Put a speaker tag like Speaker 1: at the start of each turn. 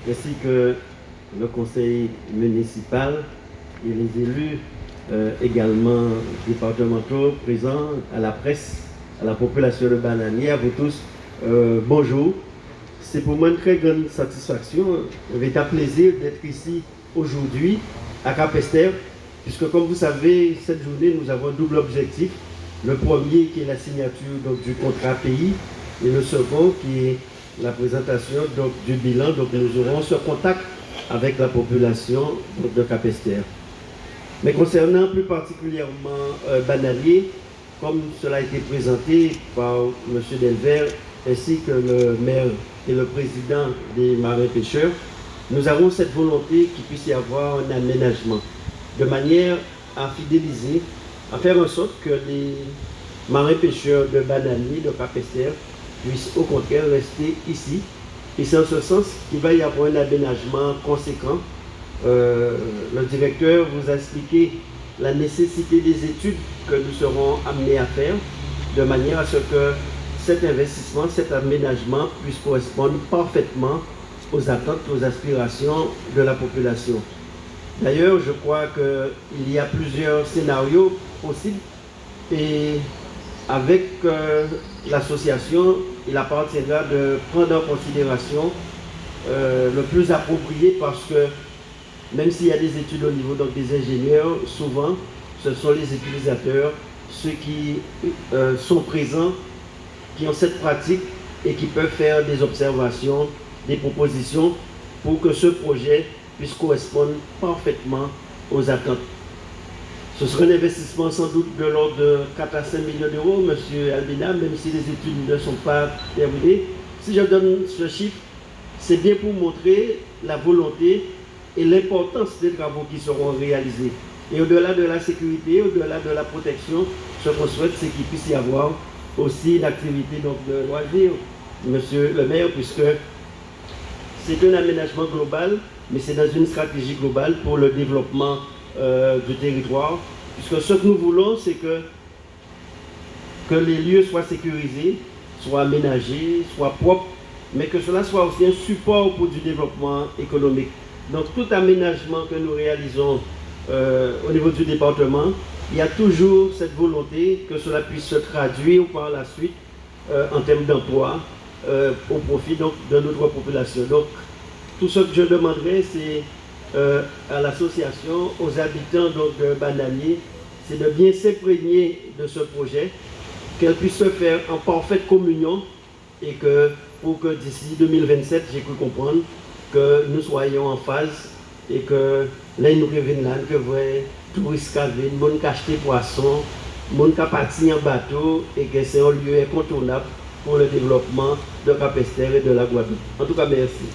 Speaker 1: ainsi que le conseil municipal et les élus également départementaux présents, à la presse, à la population de Banani, à vous tous, bonjour. C'est pour moi une très grande satisfaction, un véritable plaisir d'être ici aujourd'hui à Capesterre, puisque comme vous savez, cette journée, nous avons un double objectif. Le premier qui est la signature donc, du contrat pays et le second qui est la présentation donc, du bilan. Donc nous aurons ce contact avec la population donc, de Capesterre. Mais concernant plus particulièrement Bananier, comme cela a été présenté par M. Delvert ainsi que le maire et le président des marins pêcheurs, nous avons cette volonté qu'il puisse y avoir un aménagement de manière à fidéliser, à faire en sorte que les marins pêcheurs de Bananier, de Capesterre, puissent au contraire rester ici. Et c'est en ce sens qu'il va y avoir un aménagement conséquent. Le directeur vous a expliqué la nécessité des études que nous serons amenés à faire, de manière à ce que cet investissement, cet aménagement puisse correspondre parfaitement aux attentes, aux aspirations de la population. D'ailleurs, je crois qu'il y a plusieurs scénarios possibles et avec l'association, il appartiendra de prendre en considération le plus approprié parce que même s'il y a des études au niveau donc, des ingénieurs, souvent ce sont les utilisateurs, ceux qui sont présents, qui ont cette pratique et qui peuvent faire des observations, des propositions pour que ce projet puisse correspondre parfaitement aux attentes. Ce sera un investissement sans doute de l'ordre de 4 à 5 millions d'euros, M. Albina, même si les études ne sont pas terminées. Si je donne ce chiffre, c'est bien pour montrer la volonté et l'importance des travaux qui seront réalisés. Et au-delà de la sécurité, au-delà de la protection, ce qu'on souhaite, c'est qu'il puisse y avoir aussi l'activité de loisirs, monsieur le maire, puisque c'est un aménagement global, mais c'est dans une stratégie globale pour le développement du territoire, puisque ce que nous voulons, c'est que les lieux soient sécurisés, soient aménagés, soient propres, mais que cela soit aussi un support pour du développement économique. Donc tout aménagement que nous réalisons au niveau du département, il y a toujours cette volonté que cela puisse se traduire par la suite en termes d'emploi au profit donc, de notre population. Donc tout ce que je demanderais, c'est à l'association, aux habitants donc, de Bananier, c'est de bien s'imprégner de ce projet, qu'elle puisse se faire en parfaite communion et que pour que d'ici 2027, j'ai cru comprendre, que nous soyons en phase et que là, nous revenons là, que vrai touristes qui viennent, monde qui achètent poissons, monde qui partent en bateau et que c'est un lieu incontournable pour le développement de Capesterre et de la Guadeloupe. En tout cas, merci.